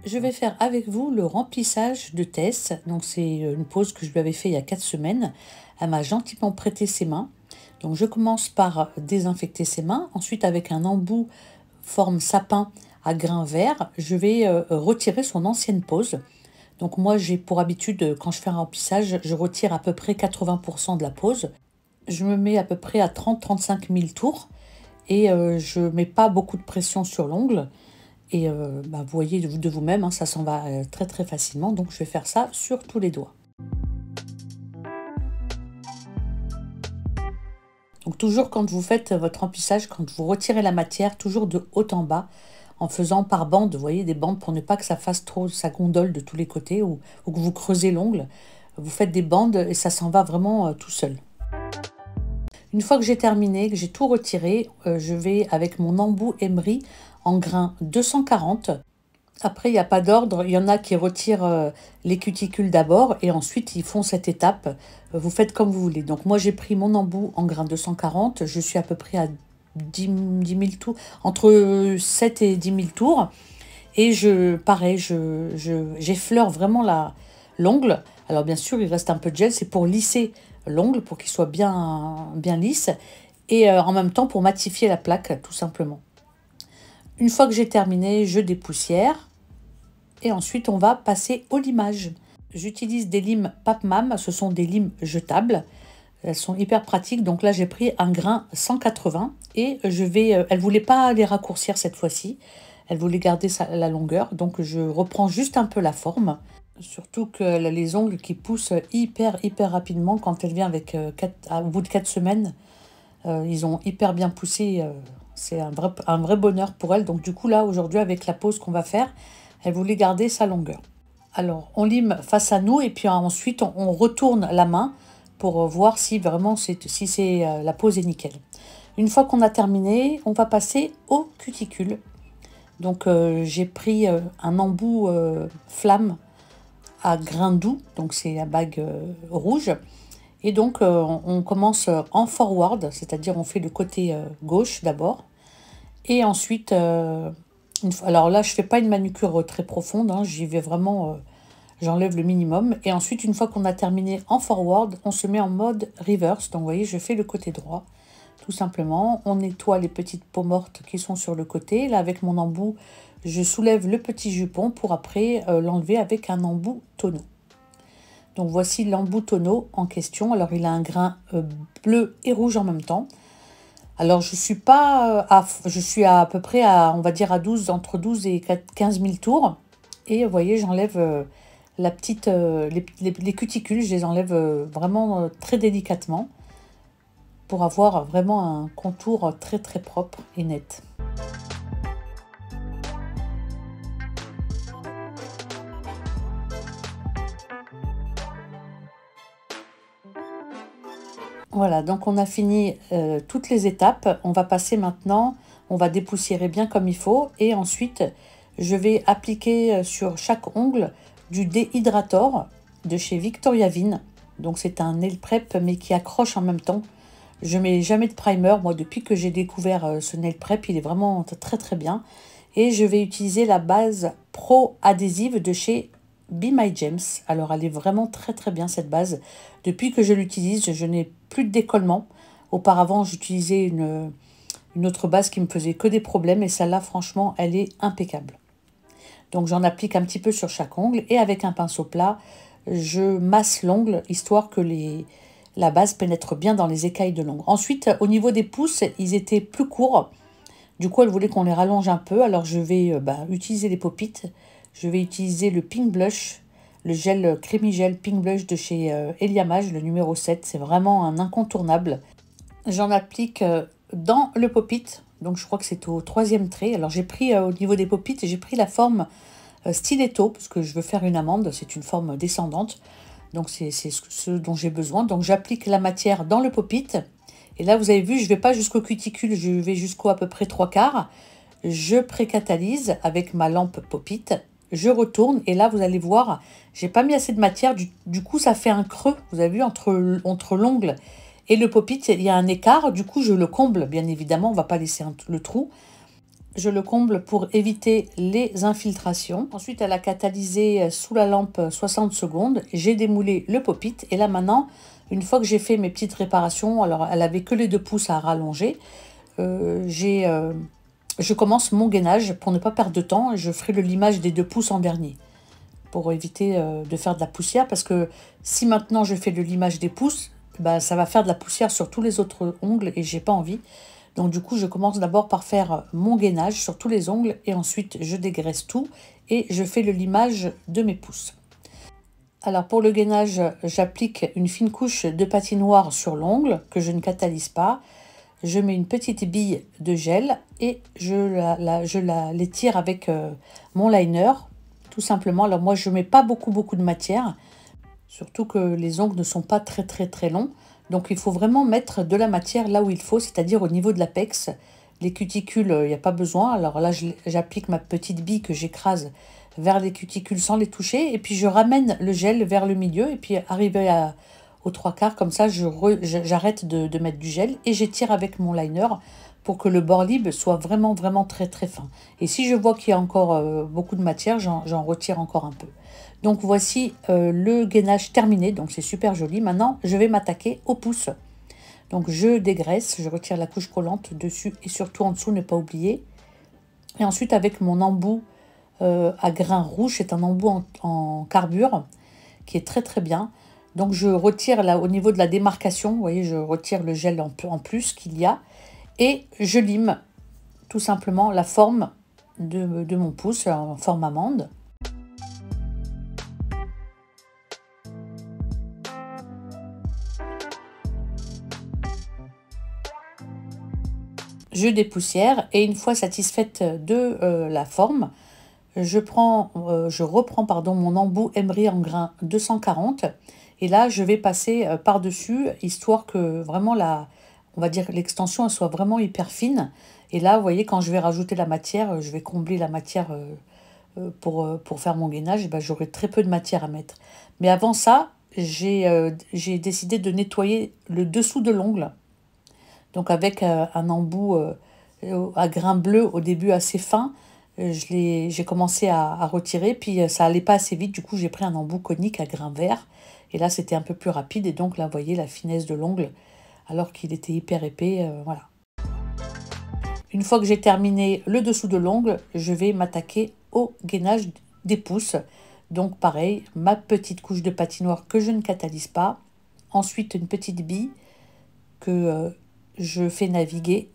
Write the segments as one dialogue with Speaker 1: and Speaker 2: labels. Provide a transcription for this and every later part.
Speaker 1: Je vais faire avec vous le remplissage de Tess. Donc c'est une pause que je lui avais fait il y a 4 semaines. Elle m'a gentiment prêté ses mains. Donc je commence par désinfecter ses mains. Ensuite, avec un embout forme sapin à grains verts, je vais retirer son ancienne pose. Donc moi j'ai pour habitude, quand je fais un remplissage, je retire à peu près 80% de la pose. Je me mets à peu près à 30-35 000 tours et je mets pas beaucoup de pression sur l'ongle. Et vous voyez de vous-même, hein, ça s'en va très très facilement. Donc je vais faire ça sur tous les doigts. Donc toujours quand vous faites votre remplissage, quand vous retirez la matière, toujours de haut en bas, en faisant par bande, vous voyez, des bandes pour ne pas que ça fasse trop, ça gondole de tous les côtés ou que vous creusez l'ongle. Vous faites des bandes et ça s'en va vraiment tout seul. Une fois que j'ai terminé, que j'ai tout retiré, je vais avec mon embout emery en grain 240. Après, il n'y a pas d'ordre. Il y en a qui retirent les cuticules d'abord et ensuite ils font cette étape. Vous faites comme vous voulez. Donc moi, j'ai pris mon embout en grain 240. Je suis à peu près à 10 000 tours, entre 7 et 10 000 tours. Et pareil, j'effleure vraiment l'ongle. Alors bien sûr, il reste un peu de gel. C'est pour lisser l'ongle, pour qu'il soit bien lisse. Et en même temps, pour matifier la plaque, tout simplement. Une fois que j'ai terminé, je dépoussière. Et ensuite, on va passer au limage. J'utilise des limes Papman, ce sont des limes jetables. Elles sont hyper pratiques. Donc là, j'ai pris un grain 180 et elle ne voulait pas les raccourcir cette fois-ci. Elle voulait garder la longueur. Donc je reprends juste un peu la forme. Surtout qu'elle a les ongles qui poussent hyper rapidement quand elle vient avec au bout de 4 semaines. Ils ont hyper bien poussé. C'est un vrai bonheur pour elle. Donc du coup, là, aujourd'hui, avec la pause qu'on va faire, elle voulait garder sa longueur. Alors, on lime face à nous et puis ensuite, on retourne la main pour voir si vraiment la pose est nickel. Une fois qu'on a terminé, on va passer aux cuticules. Donc, j'ai pris un embout flamme à grains doux, donc c'est la bague rouge. Et donc, on commence en forward, c'est-à-dire on fait le côté gauche d'abord. Et ensuite, alors là, je ne fais pas une manucure très profonde, hein, j'y vais vraiment, j'enlève le minimum. Et ensuite, une fois qu'on a terminé en forward, on se met en mode reverse. Donc, vous voyez, je fais le côté droit, tout simplement. On nettoie les petites peaux mortes qui sont sur le côté. Là, avec mon embout, je soulève le petit jupon pour après l'enlever avec un embout tonneau. Donc, voici l'embout tonneau en question. Alors, il a un grain bleu et rouge en même temps. Alors, je suis à peu près on va dire entre 12 et 15 000 tours. Et vous voyez, j'enlève les cuticules, je les enlève vraiment très délicatement pour avoir vraiment un contour très propre et net. Voilà, donc on a fini toutes les étapes. On va passer maintenant, on va dépoussiérer bien comme il faut. Et ensuite, je vais appliquer sur chaque ongle du déhydrator de chez Victoria Vin. Donc c'est un nail prep mais qui accroche en même temps. Je mets jamais de primer. Moi, depuis que j'ai découvert ce nail prep, il est vraiment très bien. Et je vais utiliser la base pro adhésive de chez Be My Gems. Alors, elle est vraiment très bien cette base. Depuis que je l'utilise, je n'ai plus de décollement. Auparavant, j'utilisais une autre base qui me faisait que des problèmes. Et celle-là, franchement, elle est impeccable. Donc, j'en applique un petit peu sur chaque ongle. Et avec un pinceau plat, je masse l'ongle, histoire que la base pénètre bien dans les écailles de l'ongle. Ensuite, au niveau des pouces, ils étaient plus courts. Du coup, elle voulait qu'on les rallonge un peu. Alors, je vais utiliser les pop-it. Je vais utiliser le Pink Blush, le gel Creamy Gel Pink Blush de chez Eliamage, le numéro 7. C'est vraiment un incontournable. J'en applique dans le pop-it. Donc, je crois que c'est au 3e trait. Alors, j'ai pris au niveau des pop-it, j'ai pris la forme stiletto, parce que je veux faire une amande. C'est une forme descendante. Donc, c'est ce dont j'ai besoin. Donc, j'applique la matière dans le pop-it. Et là, vous avez vu, je ne vais pas jusqu'au cuticule, je vais jusqu'au à peu près 3/4. Je précatalyse avec ma lampe pop-it. Je retourne et là, vous allez voir, j'ai pas mis assez de matière. Du coup, ça fait un creux. Vous avez vu, entre l'ongle et le pop-it, il y a un écart. Du coup, je le comble, bien évidemment. On ne va pas laisser le trou. je le comble pour éviter les infiltrations. Ensuite, elle a catalysé sous la lampe 60 secondes. J'ai démoulé le pop-it. Et là, maintenant, une fois que j'ai fait mes petites réparations, alors elle avait que les 2 pouces à rallonger, je commence mon gainage pour ne pas perdre de temps. Je ferai le limage des 2 pouces en dernier pour éviter de faire de la poussière. Parce que si maintenant je fais le limage des pouces, bah, ça va faire de la poussière sur tous les autres ongles et j'ai pas envie. Donc du coup, je commence d'abord par faire mon gainage sur tous les ongles et ensuite je dégraisse tout et je fais le limage de mes pouces. Alors pour le gainage, j'applique une fine couche de patinoire sur l'ongle que je ne catalyse pas. Je mets une petite bille de gel et je l'étire avec mon liner, tout simplement. Alors moi, je ne mets pas beaucoup de matière, surtout que les ongles ne sont pas très longs. Donc il faut vraiment mettre de la matière là où il faut, c'est-à-dire au niveau de l'apex. Les cuticules, il n'y a pas besoin. Alors là, j'applique ma petite bille que j'écrase vers les cuticules sans les toucher. Et puis je ramène le gel vers le milieu. Et puis arrivé aux 3/4, comme ça, j'arrête de mettre du gel. Et j'étire avec mon liner pour que le bord libre soit vraiment très fin. Et si je vois qu'il y a encore beaucoup de matière, j'en retire encore un peu. Donc voici le gainage terminé, donc c'est super joli. Maintenant, je vais m'attaquer au pouce. Donc je dégraisse, je retire la couche collante dessus et surtout en dessous, ne pas oublier. Et ensuite, avec mon embout à grains rouges, c'est un embout en carbure qui est très bien. Donc je retire là au niveau de la démarcation, vous voyez, je retire le gel en plus qu'il y a. Et je lime tout simplement la forme de mon pouce en forme amande. Je dépoussière et une fois satisfaite de la forme, je reprends mon embout Emery en grain 240 et là je vais passer par-dessus histoire que vraiment on va dire l'extension soit vraiment hyper fine. Et là vous voyez, quand je vais rajouter la matière, je vais combler la matière pour faire mon gainage, ben, j'aurai très peu de matière à mettre. Mais avant ça, j'ai décidé de nettoyer le dessous de l'ongle. Donc avec un embout à grains bleus au début assez fin, j'ai commencé à retirer, puis ça allait pas assez vite, du coup j'ai pris un embout conique à grains verts, et là c'était un peu plus rapide, et donc là vous voyez la finesse de l'ongle, alors qu'il était hyper épais, voilà. Une fois que j'ai terminé le dessous de l'ongle, je vais m'attaquer au gainage des pouces. Donc pareil, ma petite couche de patinoire que je ne catalyse pas, ensuite une petite bille que je fais naviguer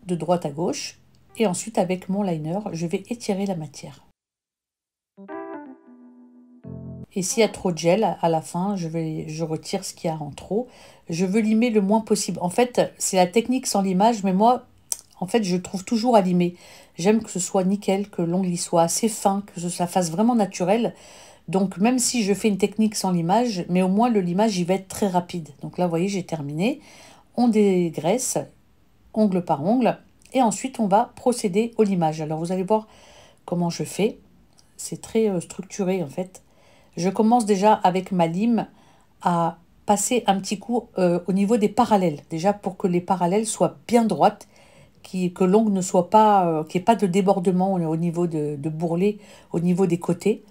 Speaker 1: de droite à gauche et ensuite avec mon liner, je vais étirer la matière. Et s'il y a trop de gel à la fin, je retire ce qu'il y a en trop. Je veux limer le moins possible. En fait, c'est la technique sans limage, mais moi, en fait, je trouve toujours à limer. J'aime que ce soit nickel, que l'ongle soit assez fin, que ça fasse vraiment naturel. Donc même si je fais une technique sans limage, mais au moins le limage, il va être très rapide. Donc là, vous voyez, j'ai terminé. On dégraisse, ongle par ongle, et ensuite on va procéder au limage. Alors vous allez voir comment je fais. C'est très structuré en fait. Je commence déjà avec ma lime à passer un petit coup au niveau des parallèles. Déjà pour que les parallèles soient bien droites, que l'ongle ne soit pas, qu'il n'y ait pas de débordement au niveau de bourrelet, au niveau des côtés.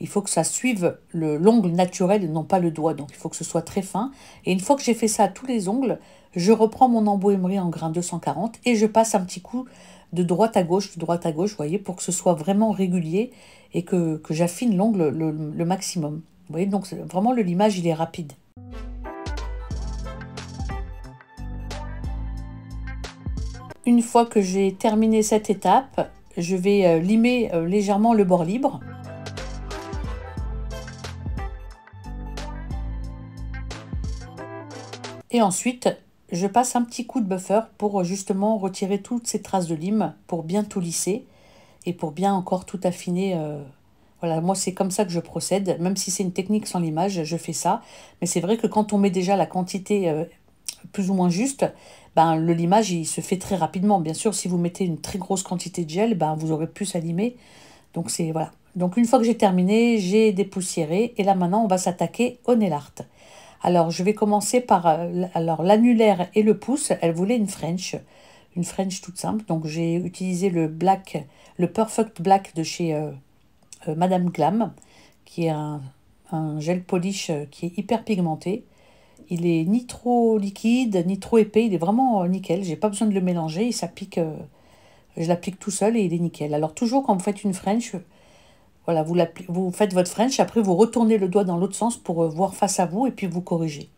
Speaker 1: Il faut que ça suive l'ongle naturel, non pas le doigt. Donc il faut que ce soit très fin. Et une fois que j'ai fait ça à tous les ongles, je reprends mon embout Emery en grain 240 et je passe un petit coup de droite à gauche, vous voyez, pour que ce soit vraiment régulier et que j'affine l'ongle le maximum. Vous voyez, donc vraiment le limage, il est rapide. Une fois que j'ai terminé cette étape, je vais limer légèrement le bord libre. Et ensuite, je passe un petit coup de buffer pour justement retirer toutes ces traces de lime, pour bien tout lisser et pour bien encore tout affiner. Voilà, moi c'est comme ça que je procède, même si c'est une technique sans limage, je fais ça. Mais c'est vrai que quand on met déjà la quantité plus ou moins juste, ben, le limage il se fait très rapidement. Bien sûr, si vous mettez une très grosse quantité de gel, ben, vous aurez plus à limer. Donc c'est voilà. Donc une fois que j'ai terminé, j'ai dépoussiéré et là maintenant on va s'attaquer au nail art. Alors je vais commencer par l'annulaire et le pouce. Elle voulait une French, une French toute simple. Donc j'ai utilisé le Perfect Black de chez Madame Glam, qui est un gel polish qui est hyper pigmenté. Il est ni trop liquide, ni trop épais, il est vraiment nickel. J'ai pas besoin de le mélanger, il s'applique, je l'applique tout seul et il est nickel. Alors toujours quand vous faites une French, voilà, vous faites votre French, après vous retournez le doigt dans l'autre sens pour voir face à vous et puis vous corrigez.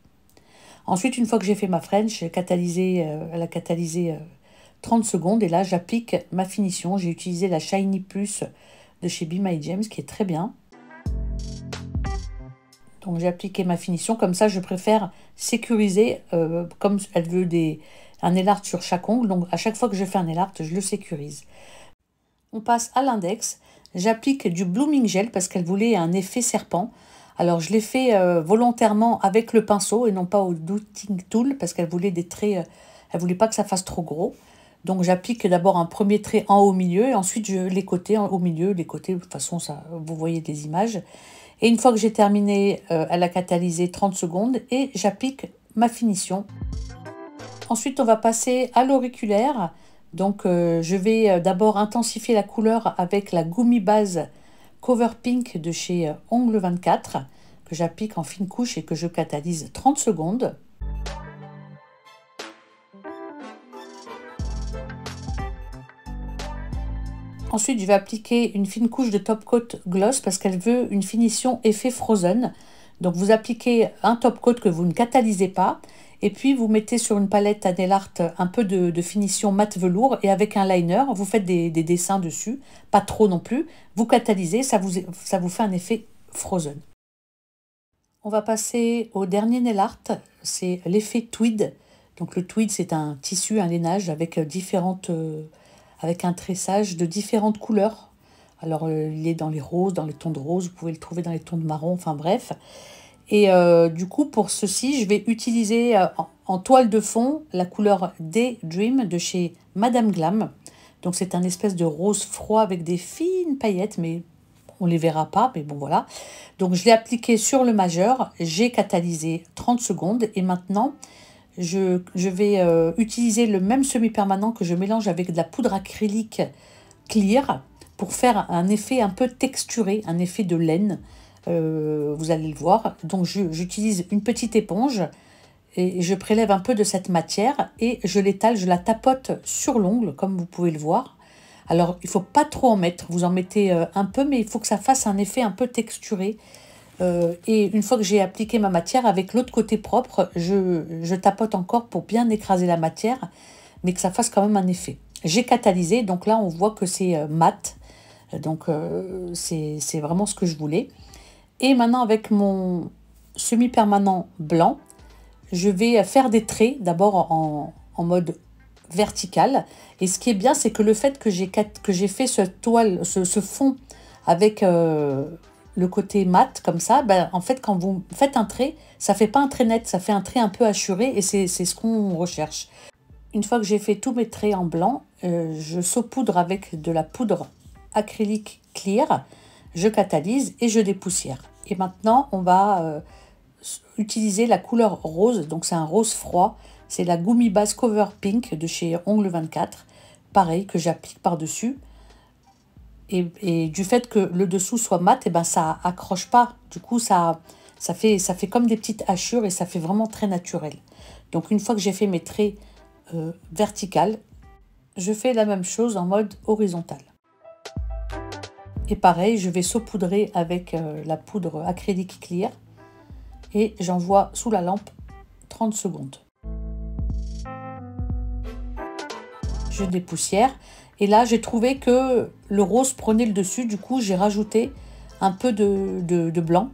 Speaker 1: Ensuite, une fois que j'ai fait ma French, elle a catalysé 30 secondes et là j'applique ma finition. J'ai utilisé la Shiny Plus de chez Be My James qui est très bien. Donc j'ai appliqué ma finition, comme ça je préfère sécuriser, comme elle veut un nail art sur chaque ongle, donc à chaque fois que je fais un nail art, je le sécurise. On passe à l'index, j'applique du Blooming Gel parce qu'elle voulait un effet serpent. Alors je l'ai fait volontairement avec le pinceau et non pas au Dotting Tool parce qu'elle voulait des traits, elle voulait pas que ça fasse trop gros. Donc j'applique d'abord un premier trait en haut au milieu et ensuite les côtés au milieu, les côtés, de toute façon ça, vous voyez des images. Et une fois que j'ai terminé, elle a catalysé 30 secondes et j'applique ma finition. Ensuite, on va passer à l'auriculaire. Donc, je vais d'abord intensifier la couleur avec la Gummy Base Cover Pink de chez Ongle 24 que j'applique en fine couche et que je catalyse 30 secondes. Ensuite, je vais appliquer une fine couche de top coat gloss parce qu'elle veut une finition effet frozen. Donc, vous appliquez un top coat que vous ne catalysez pas. Et puis, vous mettez sur une palette à nail art un peu de finition mat velours. Et avec un liner, vous faites des dessins dessus. Pas trop non plus. Vous catalysez, ça vous fait un effet frozen. On va passer au dernier nail art. C'est l'effet tweed. Donc, le tweed, c'est un tissu, un lainage avec avec un tressage de différentes couleurs. Alors, il est dans les roses, dans les tons de rose, vous pouvez le trouver dans les tons de marron, enfin bref. Et du coup, pour ceci, je vais utiliser en toile de fond la couleur Daydream de chez Madame Glam. Donc, c'est un espèce de rose froid avec des fines paillettes, mais on ne les verra pas, mais bon, voilà. Donc, je l'ai appliqué sur le majeur, j'ai catalysé 30 secondes et maintenant, je vais utiliser le même semi-permanent que je mélange avec de la poudre acrylique clear pour faire un effet un peu texturé, un effet de laine. Vous allez le voir. Donc j'utilise une petite éponge et je prélève un peu de cette matière et je l'étale, je la tapote sur l'ongle comme vous pouvez le voir. Alors il ne faut pas trop en mettre, vous en mettez un peu, mais il faut que ça fasse un effet un peu texturé. Et une fois que j'ai appliqué ma matière, avec l'autre côté propre, je tapote encore pour bien écraser la matière, mais que ça fasse quand même un effet. J'ai catalysé, donc là on voit que c'est mat, donc c'est vraiment ce que je voulais. Et maintenant avec mon semi-permanent blanc, je vais faire des traits, d'abord en mode vertical. Et ce qui est bien, c'est que le fait que j'ai fait ce fond avec le côté mat comme ça, ben, en fait quand vous faites un trait, ça fait pas un trait net, ça fait un trait un peu hachuré et c'est ce qu'on recherche. Une fois que j'ai fait tous mes traits en blanc, je saupoudre avec de la poudre acrylique clear, je catalyse et je dépoussière. Et maintenant on va utiliser la couleur rose, donc c'est un rose froid, c'est la Gummy Base Cover Pink de chez Ongle 24, pareil que j'applique par-dessus. Et du fait que le dessous soit mat, et ben ça accroche pas. Du coup, ça fait comme des petites hachures et ça fait vraiment très naturel. Donc, une fois que j'ai fait mes traits verticales, je fais la même chose en mode horizontal. Et pareil, je vais saupoudrer avec la poudre acrylique clear et j'envoie sous la lampe 30 secondes. Je dépoussière. Et là, j'ai trouvé que le rose prenait le dessus. Du coup, j'ai rajouté un peu de blanc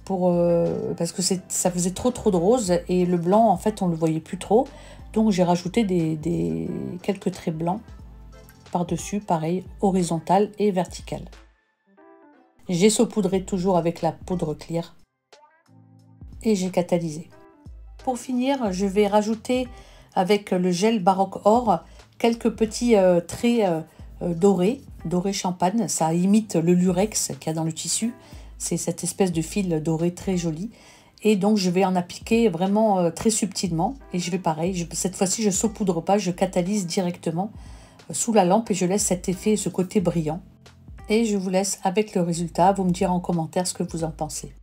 Speaker 1: parce que ça faisait trop de rose. Et le blanc, en fait, on ne le voyait plus trop. Donc, j'ai rajouté quelques traits blancs par-dessus, pareil, horizontal et vertical. J'ai saupoudré toujours avec la poudre clear. Et j'ai catalysé. Pour finir, je vais rajouter avec le gel Baroque Or quelques petits traits doré champagne. Ça imite le lurex qu'il y a dans le tissu. C'est cette espèce de fil doré très joli. Et donc je vais en appliquer vraiment très subtilement. Et je vais pareil, cette fois-ci je ne saupoudre pas, je catalyse directement sous la lampe et je laisse cet effet, ce côté brillant. Et je vous laisse avec le résultat, vous me direz en commentaire ce que vous en pensez.